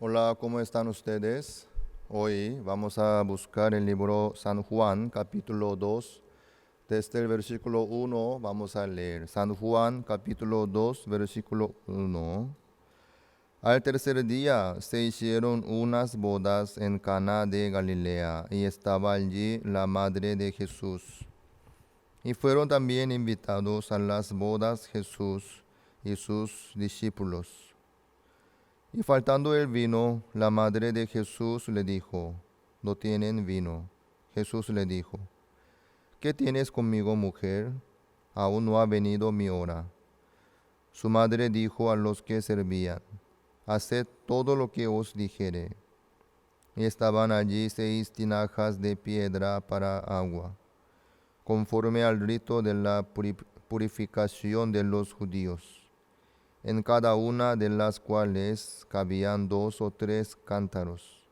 Hola, ¿cómo están ustedes? Hoy vamos a buscar el libro San Juan, capítulo 2. Desde el versículo 1 vamos a leer. San Juan, capítulo 2, versículo 1. Al tercer día se hicieron unas bodas en Caná de Galilea y estaba allí la madre de Jesús. Y fueron también invitados a las bodas Jesús y sus discípulos. Y faltando el vino, la madre de Jesús le dijo, no tienen vino. Jesús le dijo, ¿qué tienes conmigo, mujer? Aún no ha venido mi hora. Su madre dijo a los que servían, haced todo lo que os dijere. Y estaban allí 6 tinajas de piedra para agua, conforme al rito de la purificación de los judíos, en cada una de las cuales cabían 2 o 3 cántaros.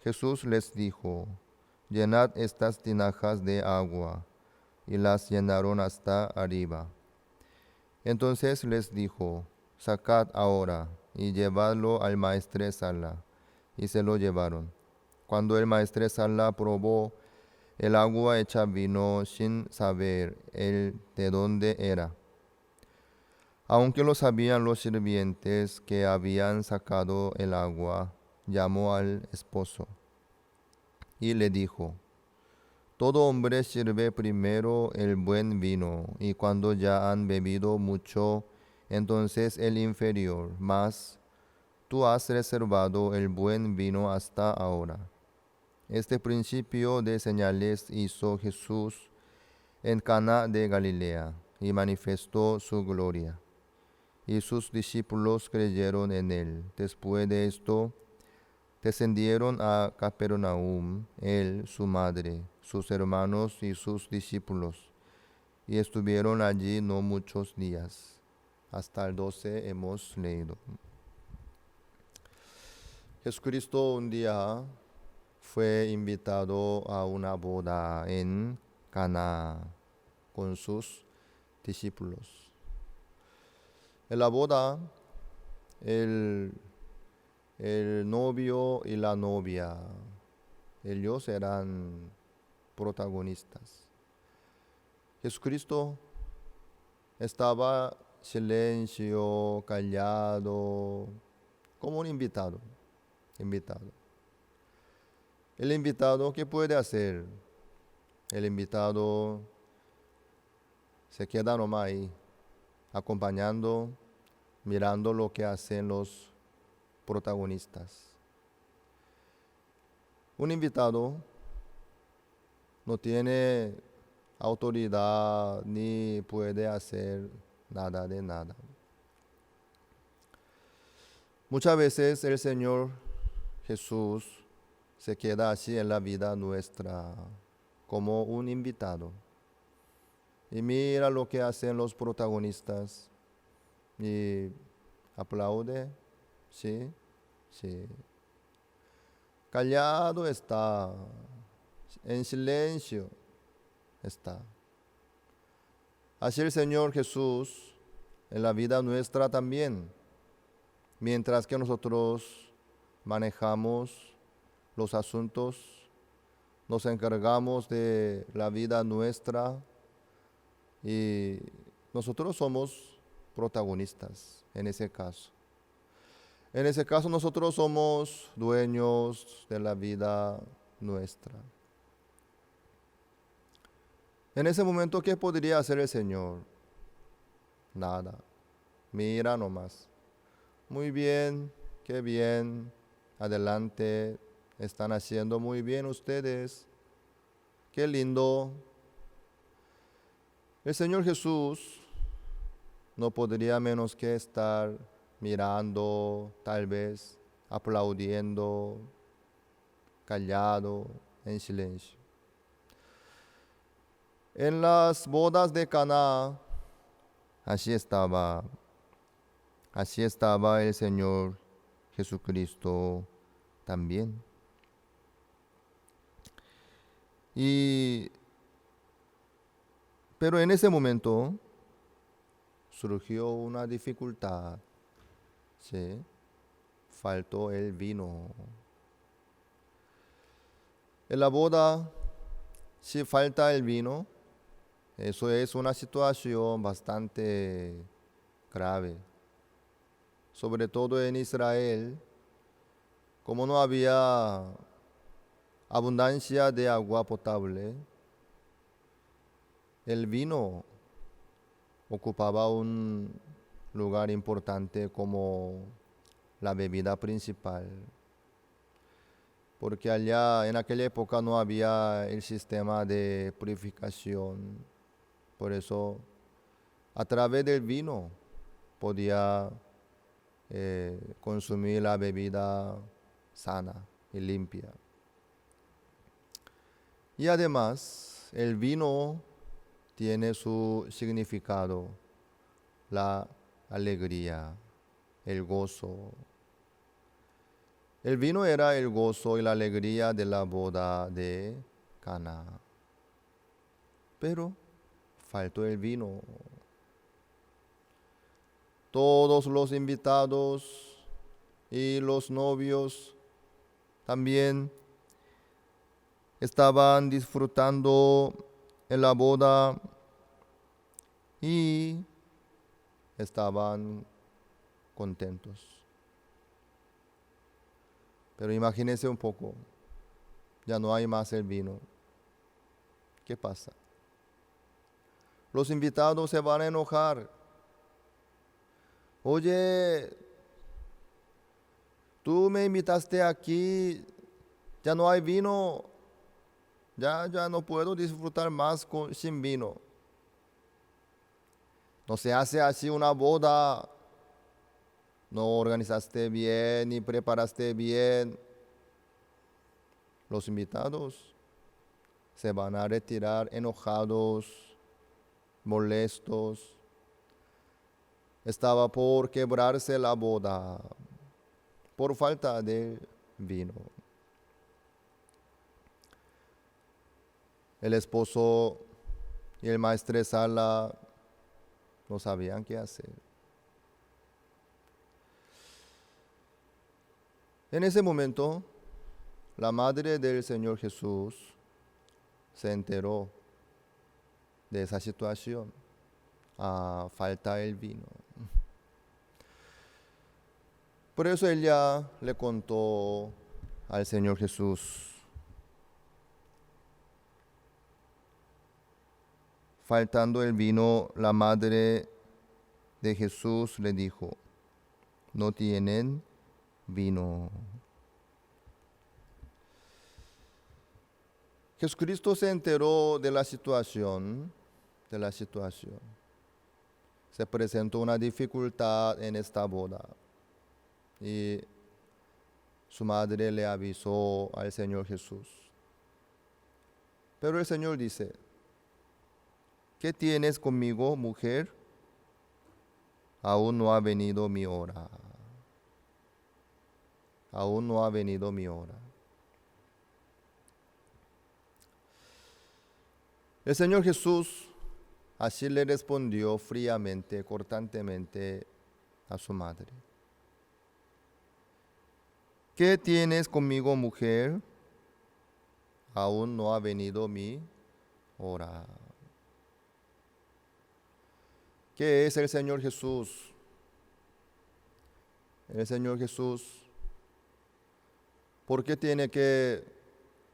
Jesús les dijo, llenad estas tinajas de agua, y las llenaron hasta arriba. Entonces les dijo, sacad ahora, y llevadlo al maestresala, y se lo llevaron. Cuando el maestresala probó el agua hecha vino sin saber él de dónde era, aunque lo sabían los sirvientes que habían sacado el agua, llamó al esposo y le dijo, todo hombre sirve primero el buen vino, y cuando ya han bebido mucho, entonces el inferior, mas tú has reservado el buen vino hasta ahora. Este principio de señales hizo Jesús en Caná de Galilea, y manifestó su gloria, y sus discípulos creyeron en él. Después de esto, descendieron a Capernaum, él, su madre, sus hermanos y sus discípulos, y estuvieron allí no muchos días. Hasta el 12 hemos leído. Jesucristo un día fue invitado a una boda en Caná con sus discípulos. En la boda, el novio y la novia, ellos eran protagonistas. Jesucristo estaba silencio, callado, como un invitado. El invitado, ¿qué puede hacer? El invitado se queda nomás ahí, acompañando, mirando lo que hacen los protagonistas. Un invitado no tiene autoridad ni puede hacer nada de nada. Muchas veces el Señor Jesús se queda así en la vida nuestra como un invitado. Y mira lo que hacen los protagonistas y aplaude, sí. Callado está, en silencio está. Así el Señor Jesús en la vida nuestra también, mientras que nosotros manejamos los asuntos, nos encargamos de la vida nuestra y nosotros somos protagonistas en ese caso. En ese caso nosotros somos dueños de la vida nuestra. En ese momento, ¿qué podría hacer el Señor? Nada. Mira nomás. Muy bien, qué bien. Adelante. Están haciendo muy bien ustedes. Qué lindo. El Señor Jesús no podría menos que estar mirando, tal vez aplaudiendo, callado, en silencio. En las bodas de Caná, así estaba el Señor Jesucristo también. Pero en ese momento surgió una dificultad, ¿sí? faltó el vino. En la boda, si falta el vino, eso es una situación bastante grave. Sobre todo en Israel, como no había abundancia de agua potable, el vino ocupaba un lugar importante como la bebida principal, porque allá en aquella época no había el sistema de purificación. Por eso, a través del vino podía consumir la bebida sana y limpia. Y además, el vino tiene su significado, la alegría, el gozo. El vino era el gozo y la alegría de la boda de Caná. Pero faltó el vino. Todos los invitados y los novios también estaban disfrutando en la boda y estaban contentos. Pero imagínense un poco, ya no hay más el vino. ¿Qué pasa? Los invitados se van a enojar. Oye, tú me invitaste aquí, ya no hay vino, ya no puedo disfrutar más sin vino. No se hace así una boda. No organizaste bien ni preparaste bien. Los invitados se van a retirar enojados, molestos. Estaba por quebrarse la boda por falta de vino. El esposo y el maestresala no sabían qué hacer. En ese momento, la madre del Señor Jesús se enteró de esa situación. Falta el vino. Por eso ella le contó al Señor Jesús. Faltando el vino, la madre de Jesús le dijo, no tienen vino. Jesucristo se enteró de la situación. Se presentó una dificultad en esta boda. Y su madre le avisó al Señor Jesús. Pero el Señor dice, ¿qué tienes conmigo, mujer? Aún no ha venido mi hora. Aún no ha venido mi hora. El Señor Jesús así le respondió fríamente, cortantemente a su madre. ¿Qué tienes conmigo, mujer? Aún no ha venido mi hora. ¿Qué es el Señor Jesús? El Señor Jesús, ¿por qué tiene que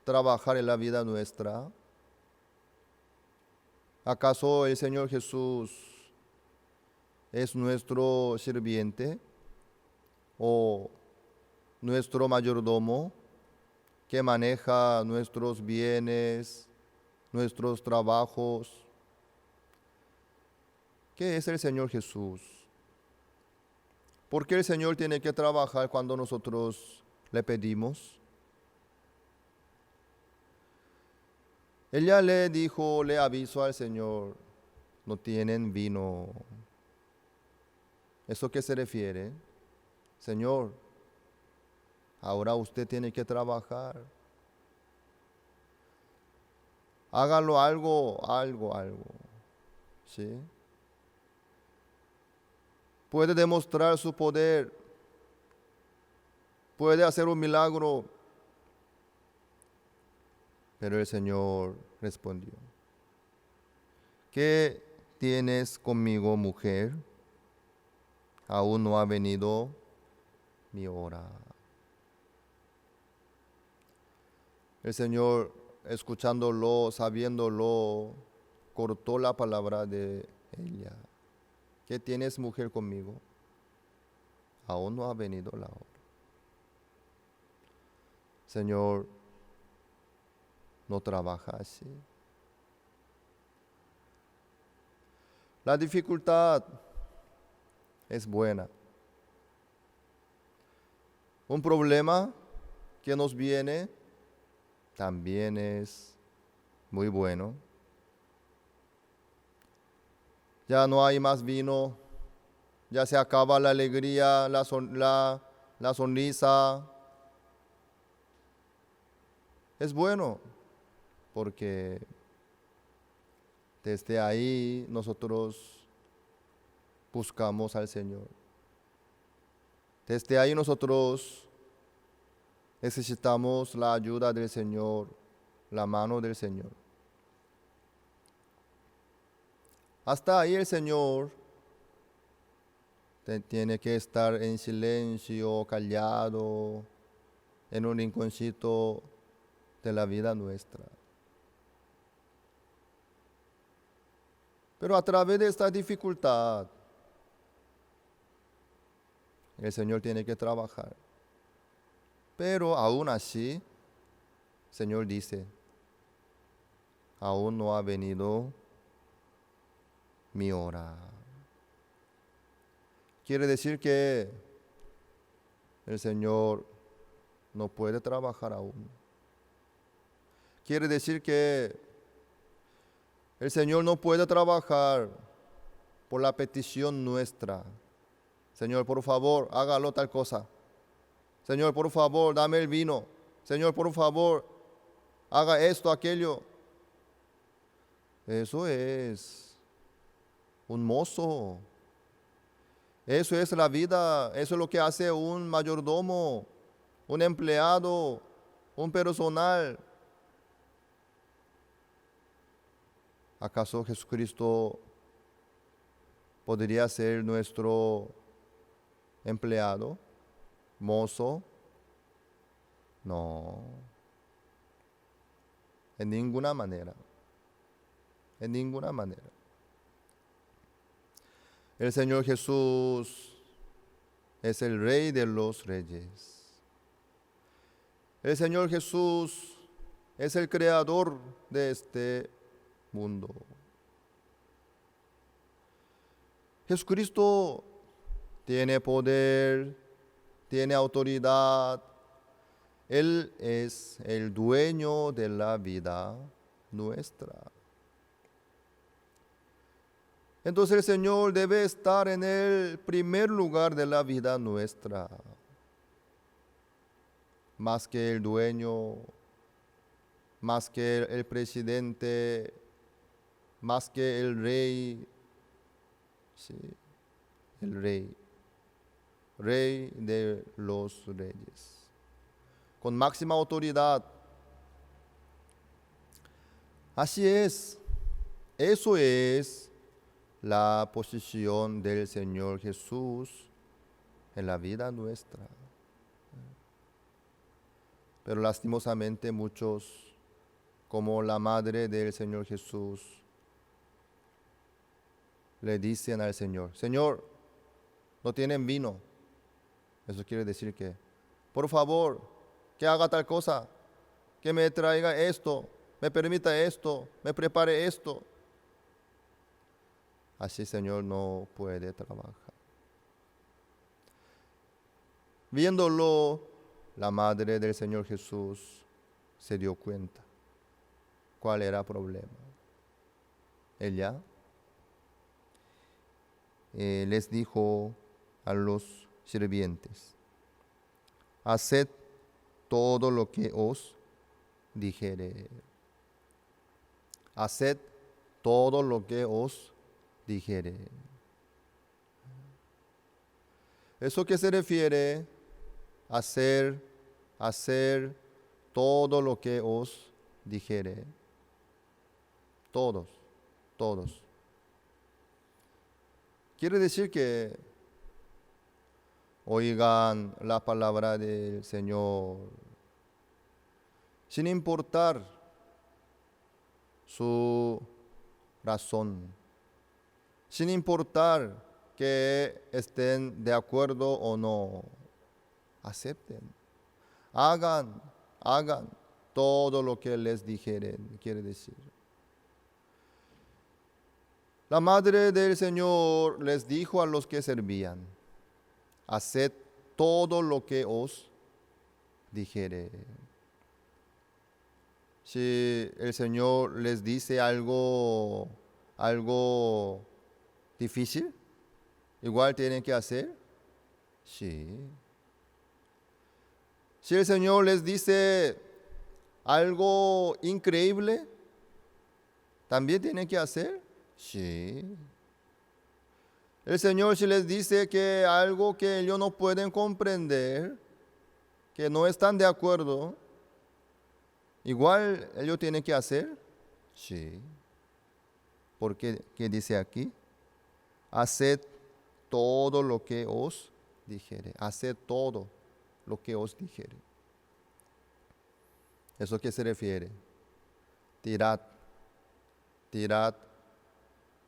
trabajar en la vida nuestra? ¿Acaso el Señor Jesús es nuestro sirviente o nuestro mayordomo que maneja nuestros bienes, nuestros trabajos? ¿Qué es el Señor Jesús? ¿Por qué el Señor tiene que trabajar cuando nosotros le pedimos? Ella le dijo, le avisó al Señor, no tienen vino. ¿Eso qué se refiere? Señor, ahora usted tiene que trabajar. Hágalo algo. ¿Sí? Puede demostrar su poder. puede hacer un milagro. Pero el Señor respondió: ¿qué tienes conmigo, mujer? Aún no ha venido mi hora. El Señor, escuchándolo, sabiéndolo, cortó la palabra de ella. ¿Qué tienes, mujer, conmigo? Aún no ha venido la hora. Señor no trabaja así. La dificultad es buena. Un problema que nos viene también es muy bueno. Ya no hay más vino, ya se acaba la alegría, la sonrisa. Es bueno porque desde ahí nosotros buscamos al Señor. Desde ahí nosotros necesitamos la ayuda del Señor, la mano del Señor. Hasta ahí el Señor tiene que estar en silencio, callado, en un rinconcito de la vida nuestra. Pero a través de esta dificultad, el Señor tiene que trabajar. Pero aún así, el Señor dice: aún no ha venido mi hora. Quiere decir que el Señor no puede trabajar aún. Quiere decir que el Señor no puede trabajar por la petición nuestra. Señor, por favor, hágalo tal cosa. Señor, por favor, dame el vino. Señor, por favor, haga esto, aquello. Eso es un mozo. Eso es la vida. Eso es lo que hace un mayordomo, un empleado, un personal. ¿Acaso Jesucristo podría ser nuestro empleado, mozo? No, en ninguna manera, en ninguna manera. El Señor Jesús es el Rey de los Reyes. El Señor Jesús es el creador de este mundo. Jesucristo tiene poder, tiene autoridad. Él es el dueño de la vida nuestra. Entonces el Señor debe estar en el primer lugar de la vida nuestra. Más que el dueño, más que el presidente, más que el rey. Sí, el rey. Rey de los reyes. Con máxima autoridad. Así es. Eso es la posición del Señor Jesús en la vida nuestra. Pero lastimosamente muchos, como la madre del Señor Jesús, le dicen al Señor: Señor, no tienen vino. Eso quiere decir que, por favor, que haga tal cosa, que me traiga esto, me permita esto, me prepare esto. Así, Señor, no puede trabajar. Viéndolo, la madre del Señor Jesús se dio cuenta cuál era el problema. Ella les dijo a los sirvientes: haced todo lo que os dijere. Haced todo lo que os dijere. ¿Eso qué se refiere? hacer todo lo que os dijere. Todos. Quiere decir que oigan la palabra del Señor sin importar su razón, sin importar que estén de acuerdo o no. Acepten, hagan todo lo que les dijeren, quiere decir. La madre del Señor les dijo a los que servían: haced todo lo que os dijere. Si el Señor les dice algo difícil, igual tienen que hacer. Sí. Si el Señor les dice algo increíble, también tienen que hacer. Sí. El Señor si les dice que algo que ellos no pueden comprender, que no están de acuerdo, igual ellos tienen que hacer. Sí. Porque, ¿qué dice aquí? Haced todo lo que os dijere. Haced todo lo que os dijere. ¿Eso a qué se refiere? Tirad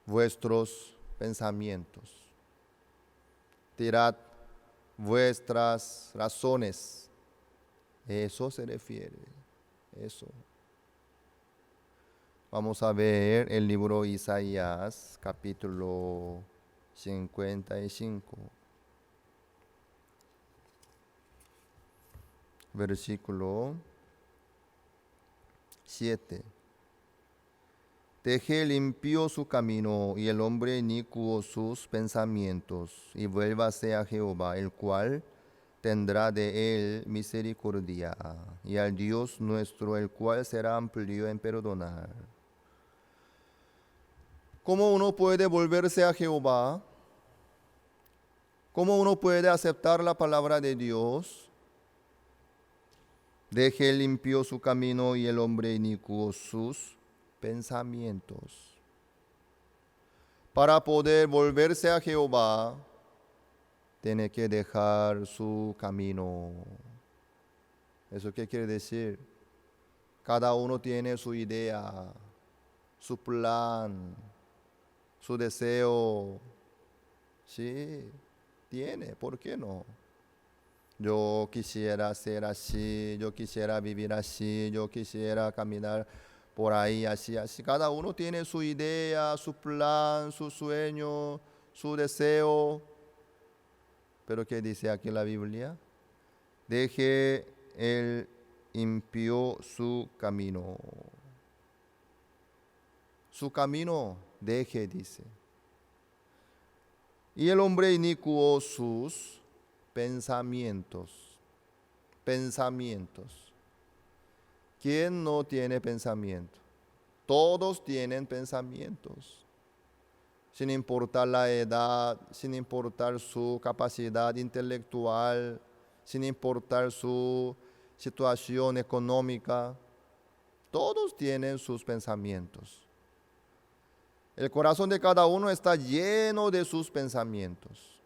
vuestros pensamientos. Tirad vuestras razones. Eso se refiere. Eso. Vamos a ver el libro Isaías, capítulo 55. Versículo 7. Deje el impío su camino y el hombre inicuo sus pensamientos, y vuélvase a Jehová, el cual tendrá de él misericordia, y al Dios nuestro, el cual será amplio en perdonar. ¿Cómo uno puede volverse a Jehová? ¿Cómo uno puede aceptar la palabra de Dios? Deje el impío su camino y el hombre inicuo sus pensamientos. Para poder volverse a Jehová, tiene que dejar su camino. ¿Eso qué quiere decir? Cada uno tiene su idea, su plan, su deseo. Sí, tiene, ¿por qué no? Yo quisiera ser así, yo quisiera vivir así, yo quisiera caminar por ahí, así. Cada uno tiene su idea, su plan, su sueño, su deseo. Pero ¿qué dice aquí la Biblia? Deje el impío su camino. Su camino deje, dice. Y el hombre inicuo sus pensamientos. ¿Quién no tiene pensamiento? Todos tienen pensamientos. Sin importar la edad, sin importar su capacidad intelectual, sin importar su situación económica, todos tienen sus pensamientos. El corazón de cada uno está lleno de sus pensamientos.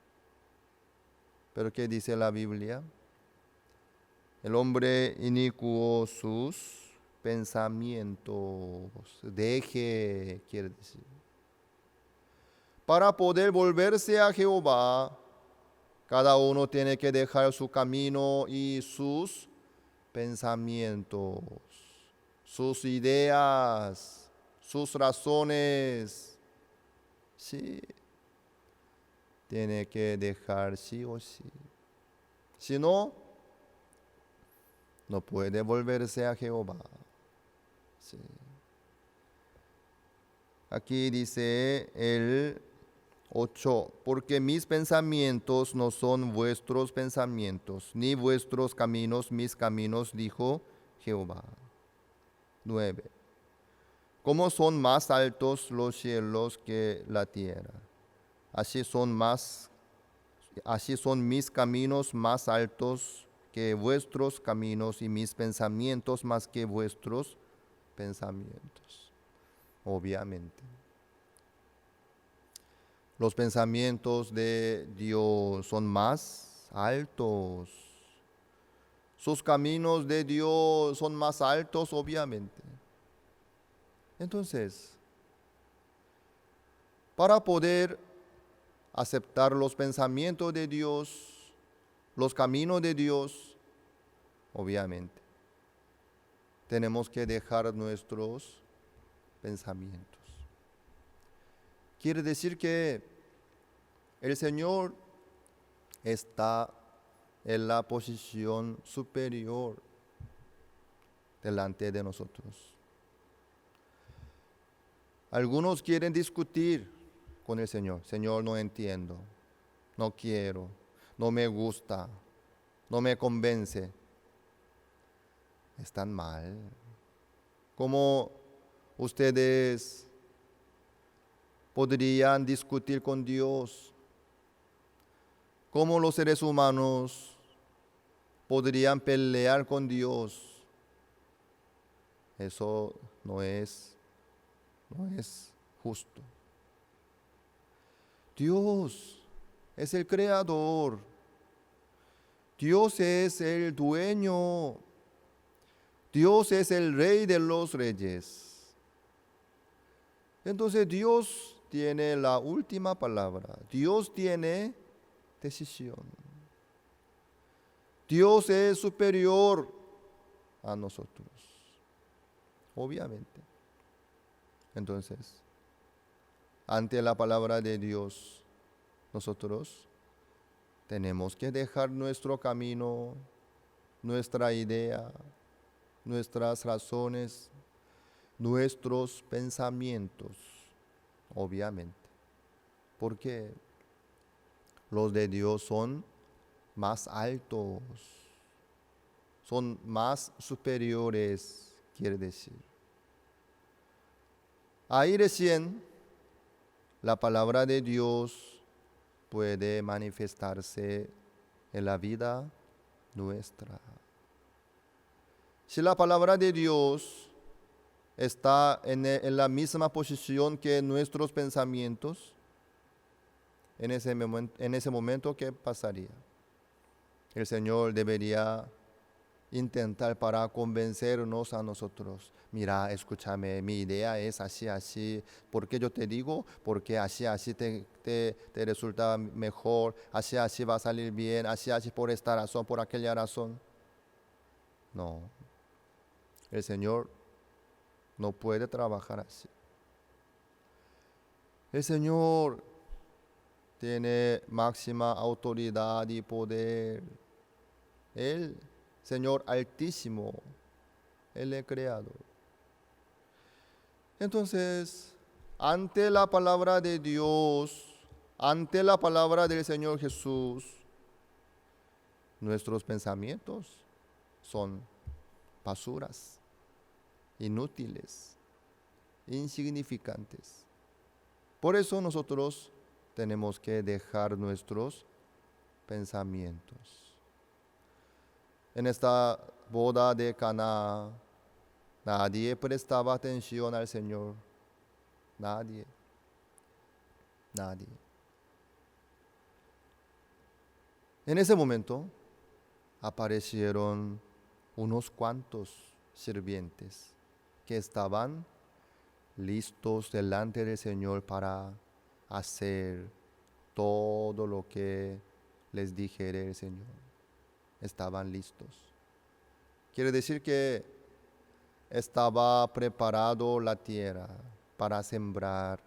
Pero ¿qué dice la Biblia? El hombre inicuo sus pensamientos. Deje, quiere decir. Para poder volverse a Jehová, cada uno tiene que dejar su camino y sus pensamientos, sus ideas, sus razones. Sí, tiene que dejar sí o sí. Si no, no puede volverse a Jehová. Sí. Aquí dice el 8, porque mis pensamientos no son vuestros pensamientos, ni vuestros caminos mis caminos, dijo Jehová. 9. ¿Cómo son más altos los cielos que la tierra? Así son mis caminos más altos que vuestros caminos y mis pensamientos más que vuestros pensamientos. Obviamente. Los pensamientos de Dios son más altos. Sus caminos de Dios son más altos, obviamente. Entonces, para poder aceptar los pensamientos de Dios, los caminos de Dios, obviamente, tenemos que dejar nuestros pensamientos. Quiere decir que el Señor está en la posición superior delante de nosotros. Algunos quieren discutir con el Señor. Señor, no entiendo, no quiero, no me gusta, no me convence. Están mal. ¿Cómo ustedes podrían discutir con Dios? ¿Cómo los seres humanos podrían pelear con Dios? Eso no es justo. Dios es el creador. Dios es el dueño. Dios es el rey de los reyes. Entonces Dios tiene la última palabra. Dios tiene decisión. Dios es superior a nosotros. Obviamente. Entonces, ante la palabra de Dios, nosotros tenemos que dejar nuestro camino, nuestra idea, nuestras razones, nuestros pensamientos, obviamente. Porque los de Dios son más altos, son más superiores, quiere decir. Ahí recién la palabra de Dios puede manifestarse en la vida nuestra. Si la palabra de Dios está en la misma posición que nuestros pensamientos, en ese momento, ¿qué pasaría? El Señor debería intentar para convencernos a nosotros. Mira, escúchame, mi idea es así, así. ¿Por qué yo te digo? Porque así, así te resulta mejor. Así, así va a salir bien. Así, así por esta razón, por aquella razón. No. El Señor no puede trabajar así. El Señor tiene máxima autoridad y poder. Él, Señor Altísimo, Él es creador. Entonces, ante la palabra de Dios, ante la palabra del Señor Jesús, nuestros pensamientos son basuras, inútiles, insignificantes. Por eso nosotros tenemos que dejar nuestros pensamientos. En esta boda de Caná, nadie prestaba atención al Señor. Nadie. Nadie. En ese momento aparecieron unos cuantos sirvientes que estaban listos delante del Señor para hacer todo lo que les dijere el Señor. Estaban listos. Quiere decir que estaba preparado la tierra para sembrar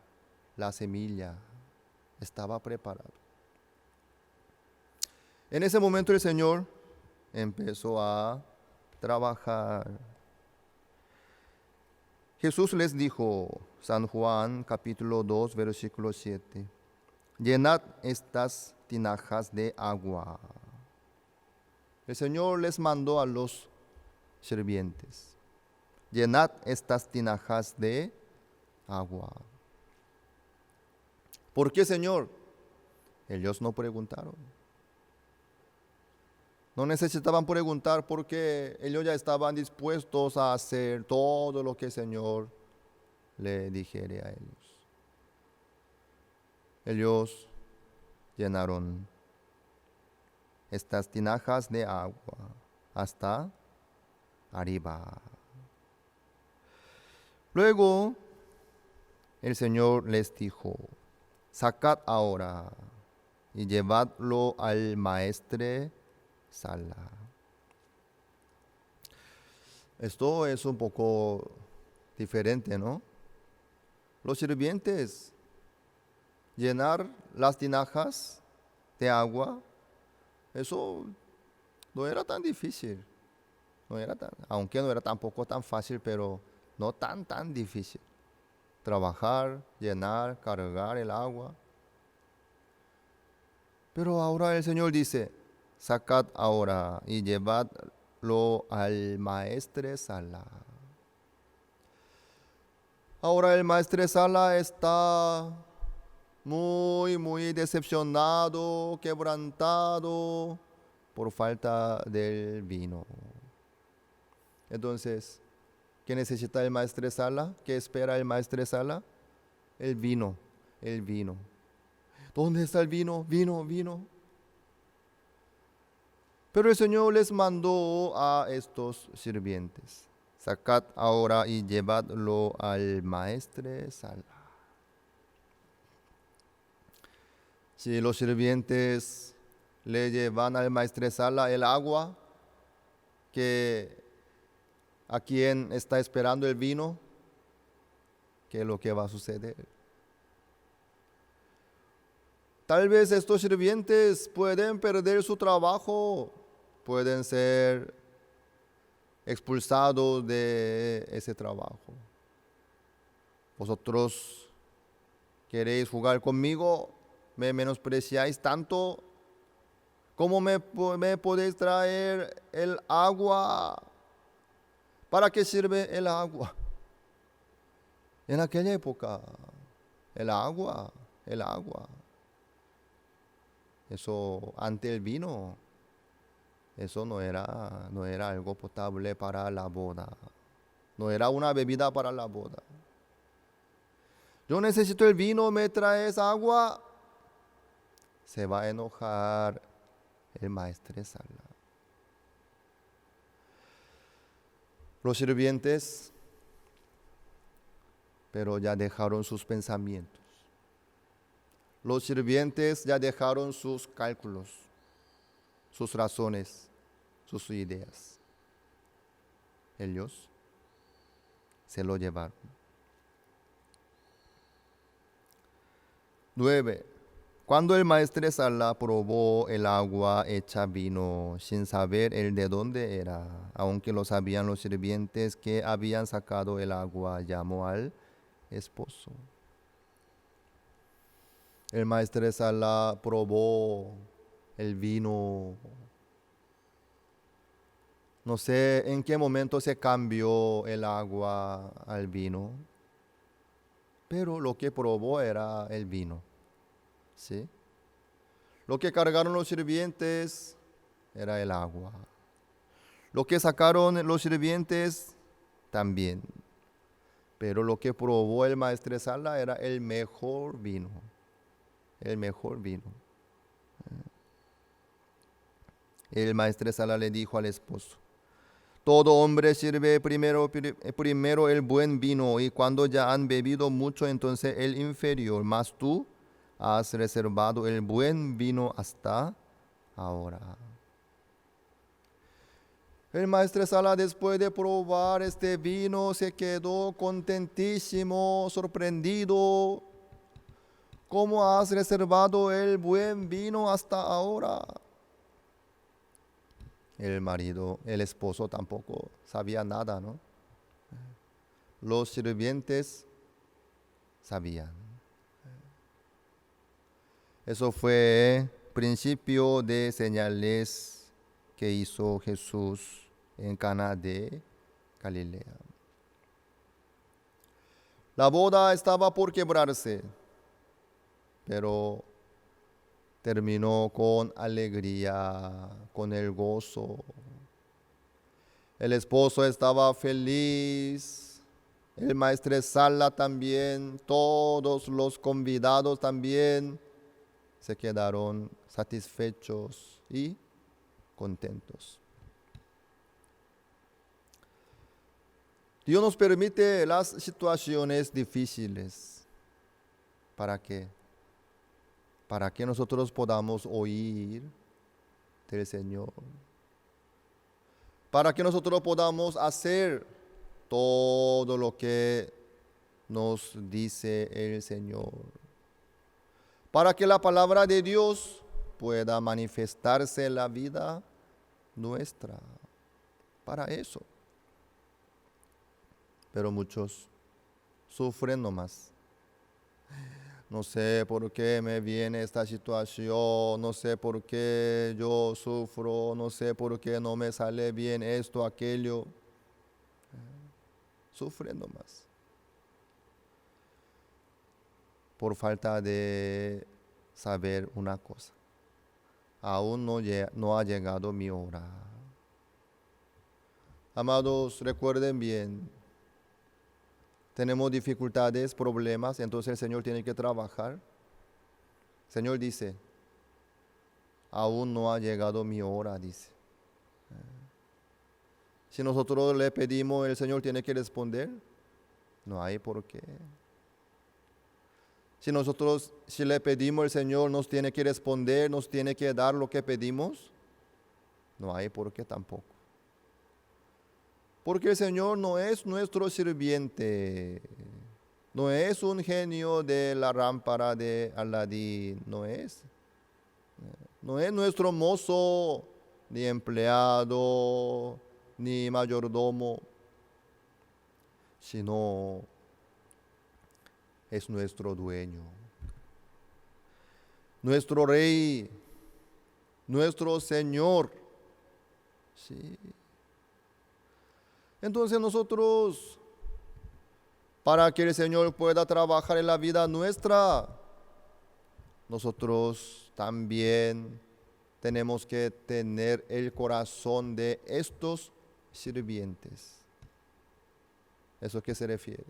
la semilla. Estaba preparado. En ese momento el Señor empezó a trabajar. Jesús les dijo, San Juan capítulo 2, versículo 7, llenad estas tinajas de agua. El Señor les mandó a los sirvientes, llenad estas tinajas de agua. ¿Por qué, Señor? Ellos no preguntaron. No necesitaban preguntar porque ellos ya estaban dispuestos a hacer todo lo que el Señor le dijere a ellos. Ellos llenaron estas tinajas de agua hasta arriba. Luego el Señor les dijo: sacad ahora y llevadlo al maestre Sala. Esto es un poco diferente, ¿no? Los sirvientes llenar las tinajas de agua, eso no era tan difícil. Aunque no era tampoco tan fácil, pero no tan difícil. Trabajar, llenar, cargar el agua. Pero ahora el Señor dice: sacad ahora y llevadlo al maestre Sala. Ahora el maestre Sala está muy decepcionado, quebrantado por falta del vino. Entonces, ¿qué necesita el maestre Sala? ¿Qué espera el maestre Sala? El vino. ¿Dónde está el vino? Vino. Pero el Señor les mandó a estos sirvientes: sacad ahora y llevadlo al maestre Sala. Si los sirvientes le llevan al maestre Sala el agua, ¿a quién está esperando el vino? ¿Qué es lo que va a suceder? Tal vez estos sirvientes pueden perder su trabajo, pueden ser expulsados de ese trabajo. Vosotros queréis jugar conmigo, me menospreciáis tanto. ¿Cómo me podéis traer el agua? ¿Para qué sirve el agua? En aquella época, el agua. Eso, ante el vino, eso no era algo potable para la boda. No era una bebida para la boda. Yo necesito el vino, ¿me traes agua? Se va a enojar el maestre Sala. Los sirvientes, pero ya dejaron sus pensamientos. Los sirvientes ya dejaron sus cálculos, sus razones, sus ideas. Ellos se lo llevaron. 9. Cuando el maestre Sala probó el agua hecha vino, sin saber él de dónde era, aunque lo sabían los sirvientes que habían sacado el agua, llamó al esposo. El maestre Sala probó el vino. No sé en qué momento se cambió el agua al vino, pero lo que probó era el vino. ¿Sí? Lo que cargaron los sirvientes era el agua. Lo que sacaron los sirvientes también. Pero lo que probó el maestre Sala era el mejor vino. El maestre Sala le dijo al esposo: todo hombre sirve primero el buen vino, y cuando ya han bebido mucho, entonces el inferior. Mas tú has reservado el buen vino hasta ahora. El maestre Sala, después de probar este vino, se quedó contentísimo, sorprendido. ¿Cómo has reservado el buen vino hasta ahora? El esposo tampoco sabía nada, ¿no? Los sirvientes sabían. Eso fue principio de señales que hizo Jesús en Caná de Galilea. La boda estaba por quebrarse, pero terminó con alegría, con el gozo. El esposo estaba feliz, el maestresala también, todos los convidados también se quedaron satisfechos y contentos. Dios nos permite las situaciones difíciles. ¿Para qué? Para que nosotros podamos oír del Señor. Para que nosotros podamos hacer todo lo que nos dice el Señor. Para que la palabra de Dios pueda manifestarse en la vida nuestra. Para eso. Pero muchos sufren nomás. No sé por qué me viene esta situación, no sé por qué yo sufro, no sé por qué no me sale bien esto, aquello. Sufren nomás. Por falta de saber una cosa. Aún no ha llegado mi hora. Amados, recuerden bien. Tenemos dificultades, problemas, entonces el Señor tiene que trabajar. El Señor dice, aún no ha llegado mi hora, dice. Si nosotros le pedimos, el Señor tiene que responder. No hay por qué. Si le pedimos, el Señor nos tiene que responder, nos tiene que dar lo que pedimos. No hay por qué tampoco. Porque el Señor no es nuestro sirviente. No es un genio de la lámpara de Aladín. No es. No es nuestro mozo, ni empleado, ni mayordomo. Sino es nuestro dueño. Nuestro Rey. Nuestro Señor. Sí. Entonces nosotros, para que el Señor pueda trabajar en la vida nuestra, nosotros también tenemos que tener el corazón de estos sirvientes. ¿Eso a qué se refiere?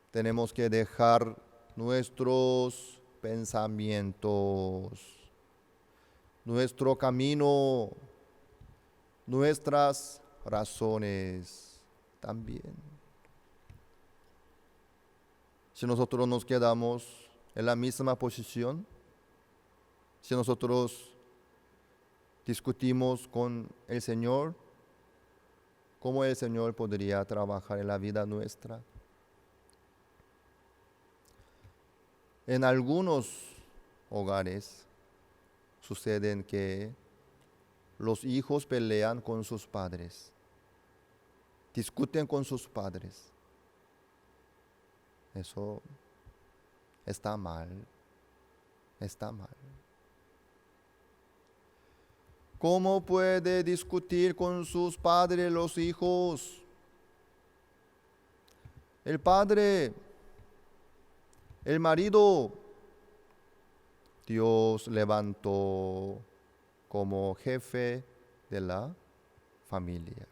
Tenemos que dejar nuestros pensamientos, nuestro camino, nuestras razones también. Si nosotros nos quedamos en la misma posición, si nosotros discutimos con el Señor, ¿cómo el Señor podría trabajar en la vida nuestra? En algunos hogares suceden que los hijos pelean con sus padres, discuten con sus padres. Eso está mal, está mal. ¿Cómo puede discutir con sus padres los hijos? El padre, el marido, Dios levantó como jefe de la familia.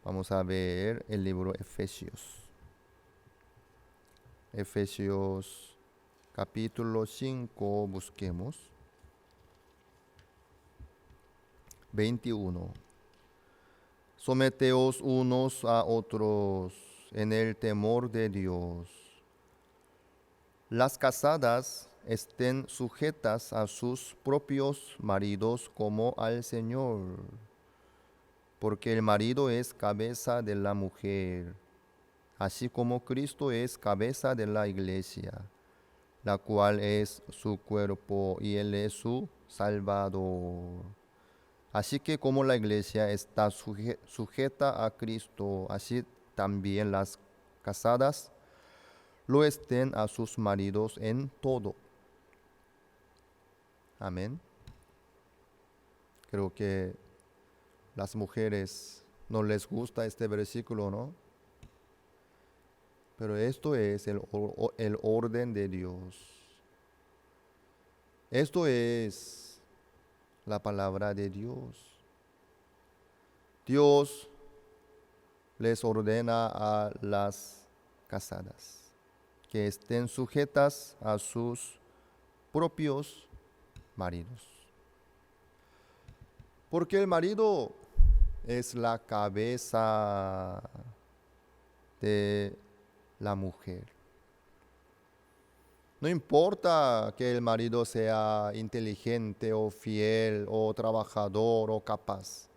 Vamos a ver el libro Efesios. Efesios capítulo 5, busquemos. 21. Someteos unos a otros en el temor de Dios. Las casadas estén sujetas a sus propios maridos como al Señor, porque el marido es cabeza de la mujer, así como Cristo es cabeza de la iglesia, la cual es su cuerpo y Él es su Salvador. Así que como la iglesia está sujeta a Cristo, así también las casadas lo estén a sus maridos en todo. Amén. Creo que las mujeres no les gusta este versículo, ¿no? Pero esto es el orden de Dios. Esto es la palabra de Dios. Dios les ordena a las casadas que estén sujetas a sus propios maridos. Porque el marido es la cabeza de la mujer. No importa que el marido sea inteligente o fiel o trabajador o capaz.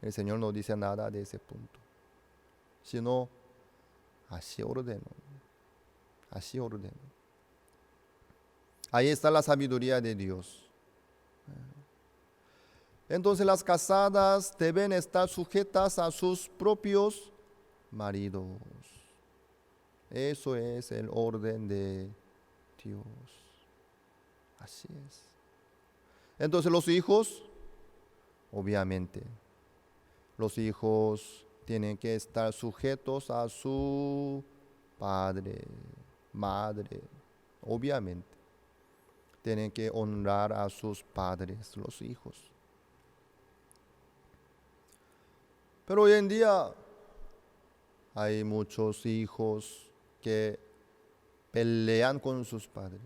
El Señor no dice nada de ese punto. Sino, así ordeno. Así ordeno. Ahí está la sabiduría de Dios. Entonces las casadas deben estar sujetas a sus propios maridos. Eso es el orden de Dios. Así es. Entonces los hijos, obviamente, los hijos tienen que estar sujetos a su padre, madre, obviamente. Tienen que honrar a sus padres, los hijos. Pero hoy en día hay muchos hijos que pelean con sus padres.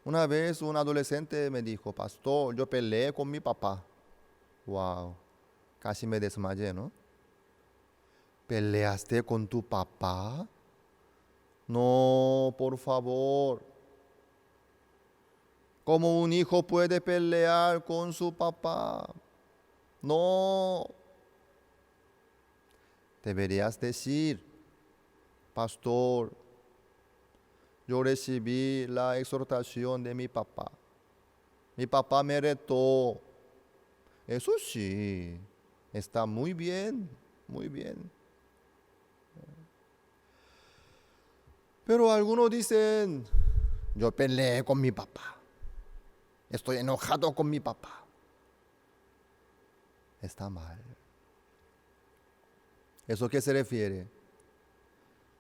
Una vez un adolescente me dijo, pastor, yo peleé con mi papá. Wow, casi me desmayé, ¿no? ¿Peleaste con tu papá? No, por favor. ¿Cómo un hijo puede pelear con su papá? No. Deberías decir, pastor, yo recibí la exhortación de mi papá. Mi papá me retó. Eso sí, está muy bien, muy bien. Pero algunos dicen, yo peleé con mi papá. Estoy enojado con mi papá. Está mal. ¿Eso qué se refiere?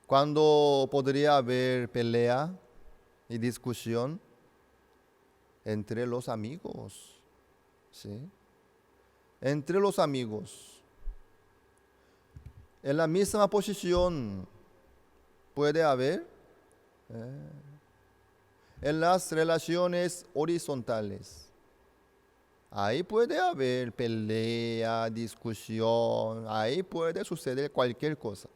¿Cuándo podría haber pelea y discusión? Entre los amigos. ¿Sí? Entre los amigos. En la misma posición puede haber. En las relaciones horizontales. Ahí puede haber pelea, discusión, ahí puede suceder cualquier cosa.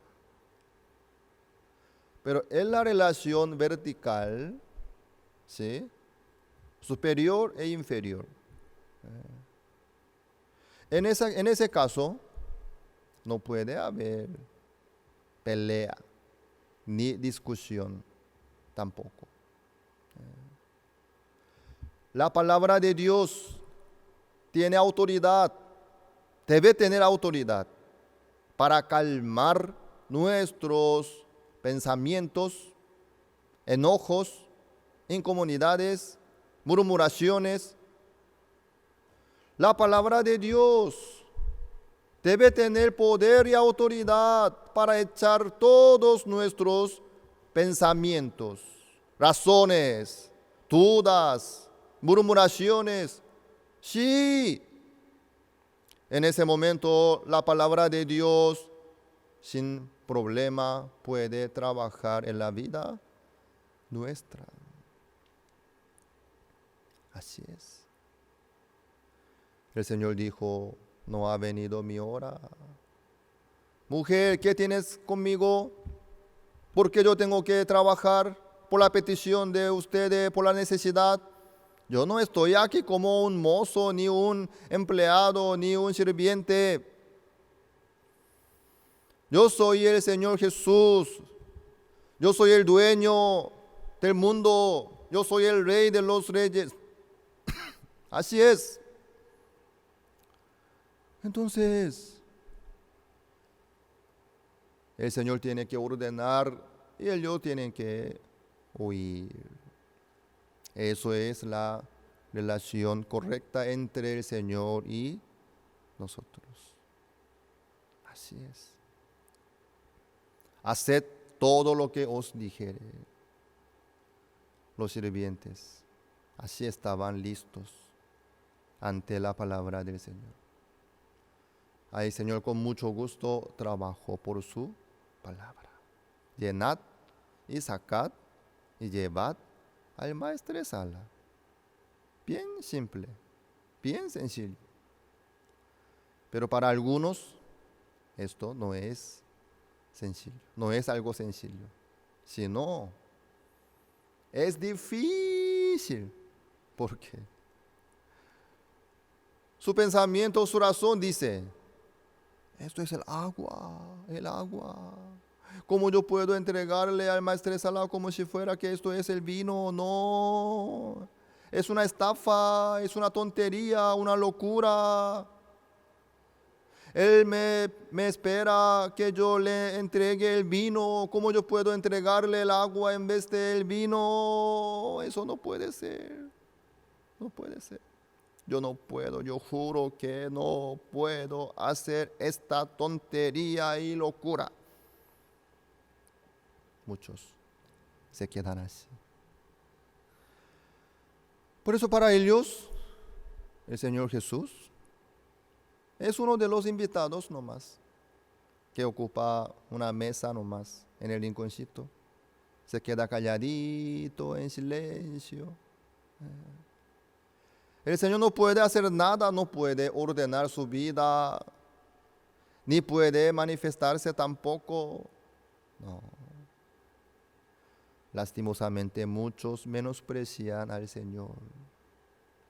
Pero en la relación vertical, ¿sí? Superior e inferior. En ese caso, no puede haber pelea, ni discusión tampoco. La palabra de Dios tiene autoridad, debe tener autoridad para calmar nuestros pensamientos, enojos, incomunidades, murmuraciones. La palabra de Dios debe tener poder y autoridad para echar todos nuestros pensamientos, razones, dudas, murmuraciones. Sí, en ese momento la palabra de Dios sin problema puede trabajar en la vida nuestra. Así es. El Señor dijo, no ha venido mi hora. Mujer, ¿qué tienes conmigo? ¿Por qué yo tengo que trabajar por la petición de ustedes, por la necesidad? Yo no estoy aquí como un mozo, ni un empleado, ni un sirviente. Yo soy el Señor Jesús. Yo soy el dueño del mundo. Yo soy el rey de los reyes. Así es. Entonces, el Señor tiene que ordenar y ellos tienen que oír. Eso es la relación correcta entre el Señor y nosotros. Así es. Haced todo lo que os dijere. los sirvientes así estaban listos ante la palabra del Señor. Ahí el Señor con mucho gusto trabajó por su palabra. Llenad y sacad y llevad al maestresala. Bien simple, bien sencillo. Pero para algunos esto no es sencillo, no es algo sencillo, sino es difícil. ¿Por qué? Su pensamiento, su razón dice, esto es el agua, el agua. ¿Cómo yo puedo entregarle al maestresala como si fuera que esto es el vino? No, es una estafa, es una tontería, una locura. Él me espera que yo le entregue el vino. ¿Cómo yo puedo entregarle el agua en vez del vino? Eso no puede ser. No puede ser. Yo no puedo, yo juro que no puedo hacer esta tontería y locura. Muchos se quedan así. Por eso para ellos, el Señor Jesús es uno de los invitados nomás, que ocupa una mesa nomás en el rinconcito. Se queda calladito, en silencio. El Señor no puede hacer nada, no puede ordenar su vida, ni puede manifestarse tampoco. No. Lastimosamente muchos menosprecian al Señor,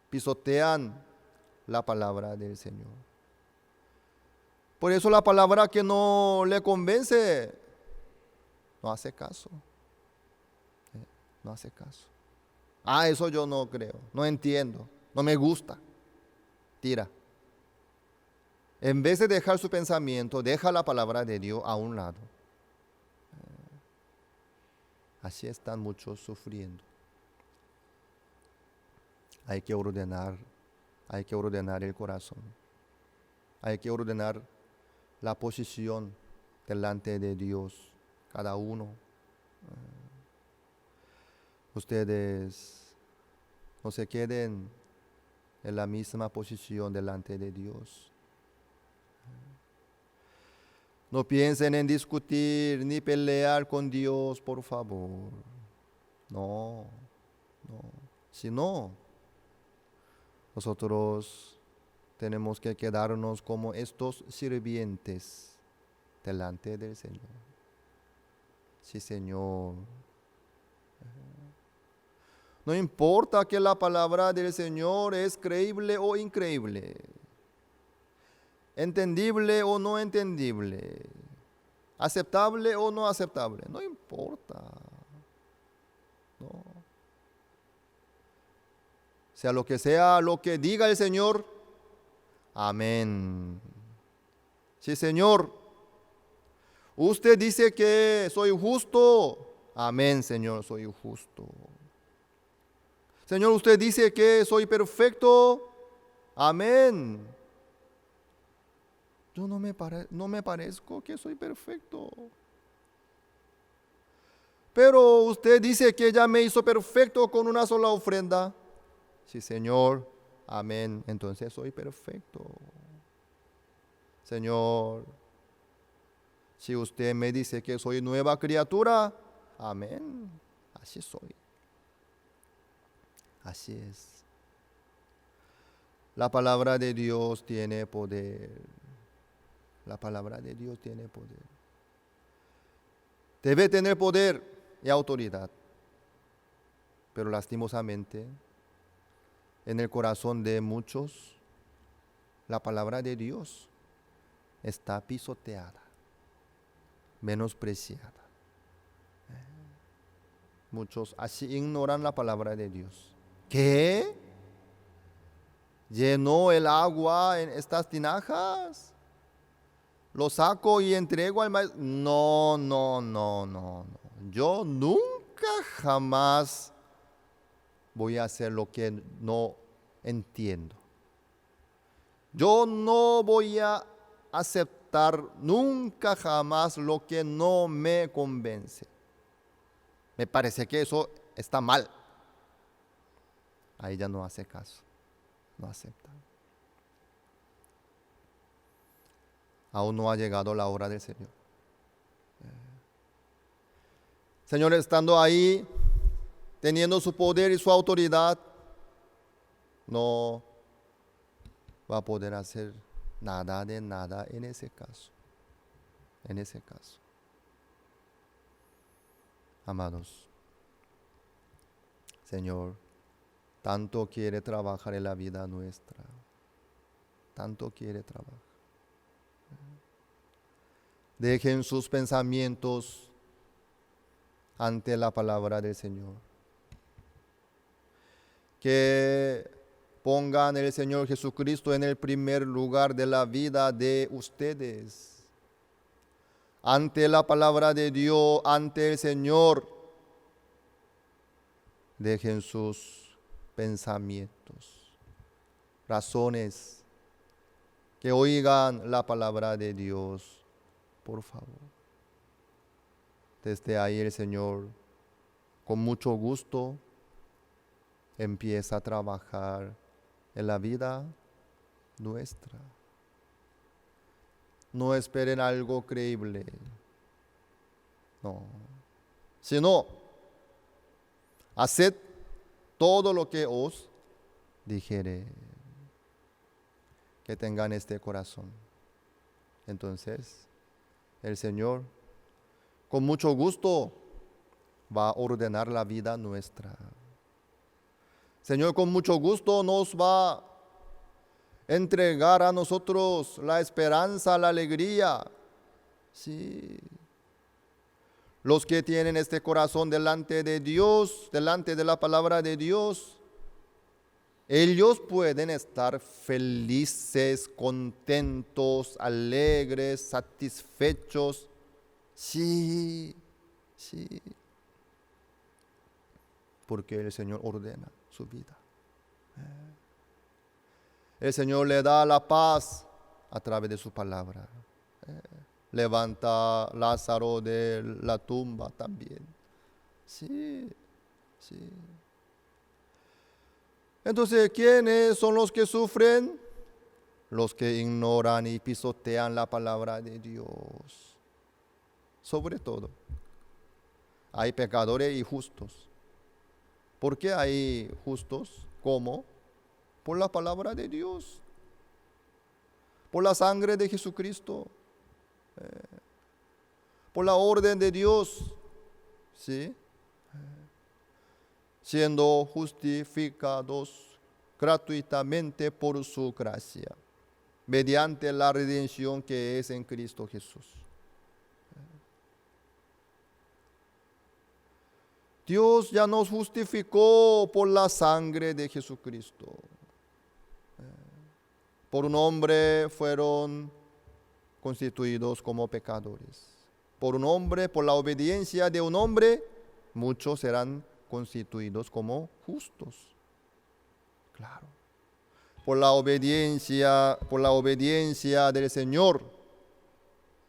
pisotean la palabra del Señor. Por eso la palabra que no le convence, no hace caso. No hace caso. Eso yo no creo, no entiendo, no me gusta. Tira. En vez de dejar su pensamiento, deja la palabra de Dios a un lado. Así están muchos sufriendo. Hay que ordenar el corazón. Hay que ordenar la posición delante de Dios, cada uno. Ustedes no se queden en la misma posición delante de Dios. No piensen en discutir ni pelear con Dios, por favor. No. Si no, nosotros tenemos que quedarnos como estos sirvientes delante del Señor. Sí, Señor. No importa que la palabra del Señor es creíble o increíble, entendible o no entendible, aceptable o no aceptable, no importa. No. Sea lo que diga el Señor, amén. Sí, Señor, usted dice que soy justo, amén, Señor, soy justo. Señor, usted dice que soy perfecto, amén. Yo no me parezco que soy perfecto. Pero usted dice que ya me hizo perfecto con una sola ofrenda. Sí, Señor, amén. Entonces soy perfecto. Señor, si usted me dice que soy nueva criatura, amén. Así soy. Así es. La palabra de Dios tiene poder. La palabra de Dios tiene poder. Debe tener poder y autoridad. Pero lastimosamente, en el corazón de muchos, la palabra de Dios está pisoteada, menospreciada. Muchos así ignoran la palabra de Dios. ¿Qué? ¿Llenó el agua en estas tinajas? ¿Lo saco y entrego al maestro? No. Yo nunca jamás voy a hacer lo que no entiendo. Yo no voy a aceptar nunca jamás lo que no me convence. Me parece que eso está mal. Ahí ya no hace caso, no acepta. Aún no ha llegado la hora del Señor. Señor, estando ahí, teniendo su poder y su autoridad, no va a poder hacer nada de nada en ese caso. En ese caso. Amados, Señor, tanto quiere trabajar en la vida nuestra. Tanto quiere trabajar. Dejen sus pensamientos ante la palabra del Señor. Que pongan el Señor Jesucristo en el primer lugar de la vida de ustedes. Ante la palabra de Dios, ante el Señor, dejen sus pensamientos, razones, que oigan la palabra de Dios, por favor. Desde ahí el Señor, con mucho gusto, empieza a trabajar en la vida nuestra. No esperen algo creíble, no, sino haced todo lo que os dijere. Que tengan este corazón. Entonces, el Señor, con mucho gusto, va a ordenar la vida nuestra. Señor, con mucho gusto nos va a entregar a nosotros la esperanza, la alegría. Sí. Los que tienen este corazón delante de Dios, delante de la palabra de Dios, ellos pueden estar felices, contentos, alegres, satisfechos. Sí, sí. Porque el Señor ordena su vida. El Señor le da la paz a través de su palabra. Levanta a Lázaro de la tumba también. Sí, sí. Entonces, ¿quiénes son los que sufren? Los que ignoran y pisotean la palabra de Dios. Sobre todo, hay pecadores y justos. ¿Por qué hay justos? ¿Cómo? Por la palabra de Dios. Por la sangre de Jesucristo. Por la orden de Dios. ¿Sí? Siendo justificados gratuitamente por su gracia, mediante la redención que es en Cristo Jesús. Dios ya nos justificó por la sangre de Jesucristo. Por un hombre fueron constituidos como pecadores. Por un hombre, por la obediencia de un hombre, muchos serán constituidos como justos. Claro. Por la obediencia del Señor,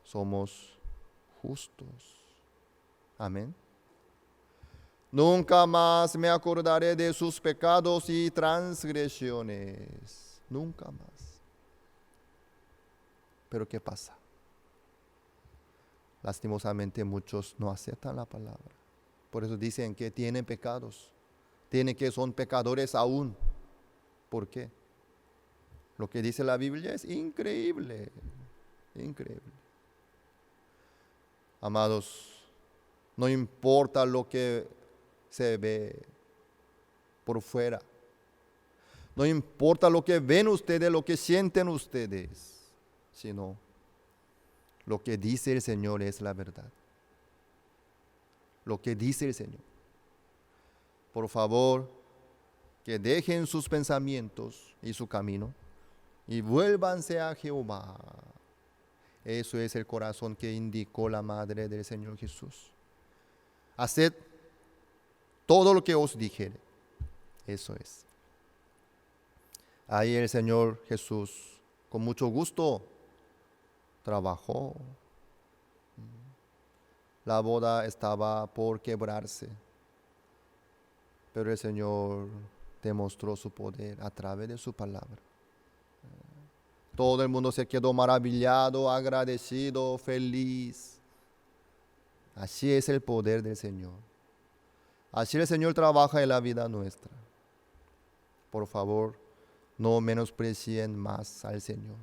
somos justos. Amén. Nunca más me acordaré de sus pecados y transgresiones. Nunca más. Pero ¿qué pasa? Lastimosamente muchos no aceptan la palabra. Por eso dicen que tienen pecados. Tienen que son pecadores aún. ¿Por qué? Lo que dice la Biblia es increíble. Increíble. Amados, no importa lo que se ve por fuera. No importa lo que ven ustedes, lo que sienten ustedes, sino lo que dice el Señor es la verdad. Lo que dice el Señor. Por favor, que dejen sus pensamientos y su camino y vuélvanse a Jehová. Eso es el corazón que indicó la Madre del Señor Jesús. Haced todo lo que os dijere. Eso es. Ahí el Señor Jesús, con mucho gusto, trabajó. La boda estaba por quebrarse, pero el Señor demostró su poder a través de su palabra. Todo el mundo se quedó maravillado, agradecido, feliz. Así es el poder del Señor. Así el Señor trabaja en la vida nuestra. Por favor, no menosprecien más al Señor.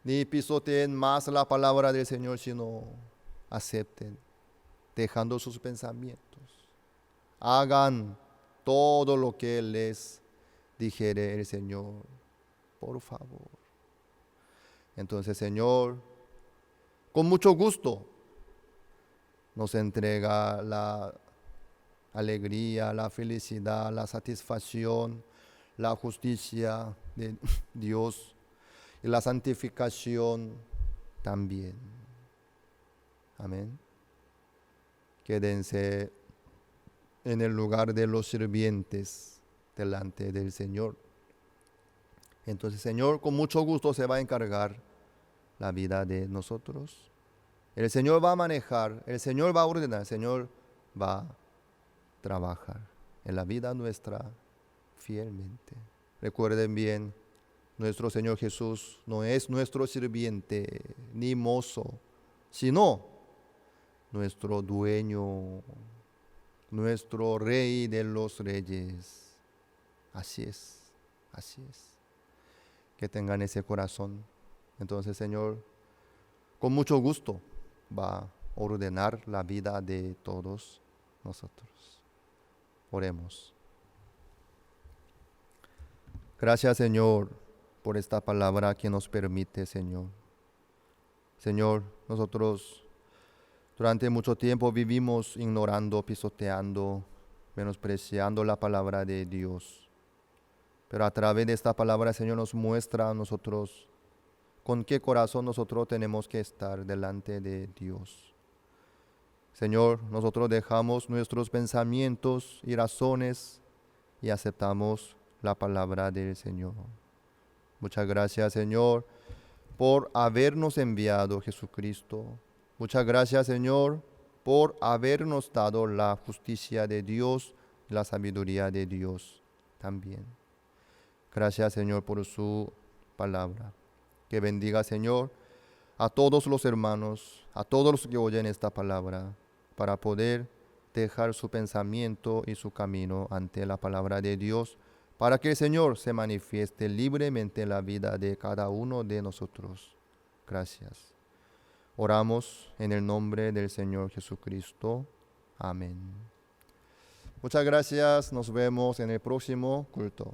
Ni pisoteen más la palabra del Señor, sino acepten, dejando sus pensamientos. Hagan todo lo que les dijere el Señor, por favor. Entonces, Señor, con mucho gusto nos entrega la alegría, la felicidad, la satisfacción, la justicia de Dios y la santificación también. Amén. Quédense en el lugar de los sirvientes delante del Señor. Entonces, Señor, con mucho gusto se va a encargar la vida de nosotros. El Señor va a manejar, el Señor va a ordenar, el Señor va a trabajar en la vida nuestra fielmente. Recuerden bien, nuestro Señor Jesús no es nuestro sirviente ni mozo, sino nuestro dueño, nuestro Rey de los reyes. Así es, así es. Que tengan ese corazón. Entonces, Señor, con mucho gusto va a ordenar la vida de todos nosotros. Oremos. Gracias, Señor, por esta palabra que nos permite, Señor. Señor, nosotros durante mucho tiempo vivimos ignorando, pisoteando, menospreciando la palabra de Dios. Pero a través de esta palabra, Señor, nos muestra a nosotros con qué corazón nosotros tenemos que estar delante de Dios. Señor, nosotros dejamos nuestros pensamientos y razones y aceptamos la palabra del Señor. Muchas gracias, Señor, por habernos enviado Jesucristo. Muchas gracias, Señor, por habernos dado la justicia de Dios y la sabiduría de Dios también. Gracias, Señor, por su palabra. Que bendiga, Señor, a todos los hermanos, a todos los que oyen esta palabra, para poder dejar su pensamiento y su camino ante la palabra de Dios, para que el Señor se manifieste libremente en la vida de cada uno de nosotros. Gracias. Oramos en el nombre del Señor Jesucristo. Amén. Muchas gracias. Nos vemos en el próximo culto.